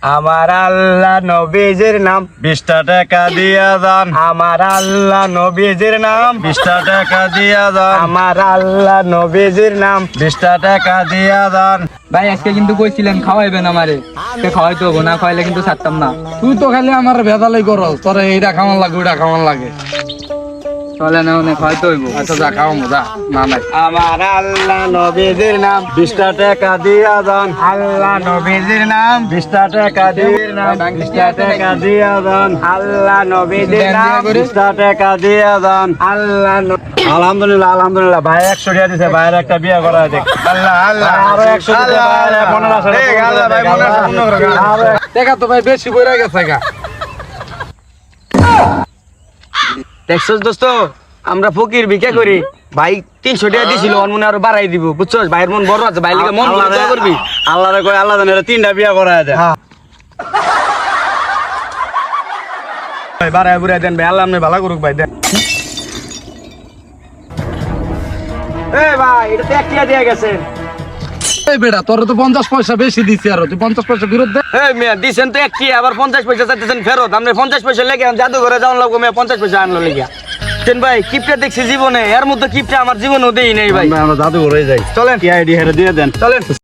আমার আল্লাহ নবীজির নাম 20টা টাকা দিয়া যান। আমার আল্লাহ নবীজির নাম 20টা টাকা দিয়া যান। আমার আল্লাহ নবীজির নাম 20টা টাকা দিয়া যান। ভাই আজকে কিন্তু কইছিলেন খাওয়াইবেন আমারে, খাওয়াইতে হবো না, খাওয়াইলে কিন্তু ছাড়তাম না। তুই তো খালি আমার ভেজালাই করস, তোর এইটা খাওয়ান লাগে ওইটা খাওয়ান লাগে। চলে না অনেক খাওয়াইতে হইব। আচ্ছা যা খাওয়াবো যা, না নাই। আমার আল্লাহ নবীজির নাম 20টা টাকা দিয়া যান। আল্লাহ নবীজির নাম 20টা টাকা দিয়া যান। 20টা টাকা দিয়া যান। আল্লাহ নবীজির নাম 20টা টাকা দিয়া যান। আল্লাহ আলহামদুলিল্লাহ আলহামদুলিল্লাহ ভাই 100 টাকা দিছে, ভাইয়ের একটা বিয়ে করা দেখ। আল্লাহ আল্লাহ আরো 100 টাকা ভাইয়ের মনের আশা পূর্ণ করে দেখ। দেখা তো ভাই বেশি বইরা গেছে গা। দেখছস দোস্ত, আমরা ফকির ভিক্ষা করি, ভাই 300 টাকা দিছিল, ওর মনে আরো বাড়াই দিব, বুঝছস? ভাইয়ের মন বড় আছে, ভাই লিগে মন বড় দোয়া করবি। আল্লাহরে কই আল্লাহ জানে 3টা বিয়ে করা দেয়। ভাই বাড়াই বুড়াই দেন ভাই, আল্লাহ আপনি ভালো করুক ভাই, দেন। এই ভাই, এটা তো 1 টাকা দিয়ে গেছে। এই বেটা তোর তো 50 পয়সা বেশি দিছি, আর তুই 50 পয়সা ফেরত দে। এই মিয়া দিছেন তো 1 টাকা, আবার 50 পয়সা চাইতেছেন ফেরত। আপনি 50 পয়সা লেগে জাদুঘরে যাওয়ার লাগবে, মিয়া 50 পয়সা আনলো লেগে। তেন ভাই কিপটা দেখছি জীবনে, এর মধ্যে কিপটা আমার জীবনেও দেই নাই ভাই। আমরা জাদু করে যাই। চলেন কি আইডি হেরে দিয়ে দেন। চলেন।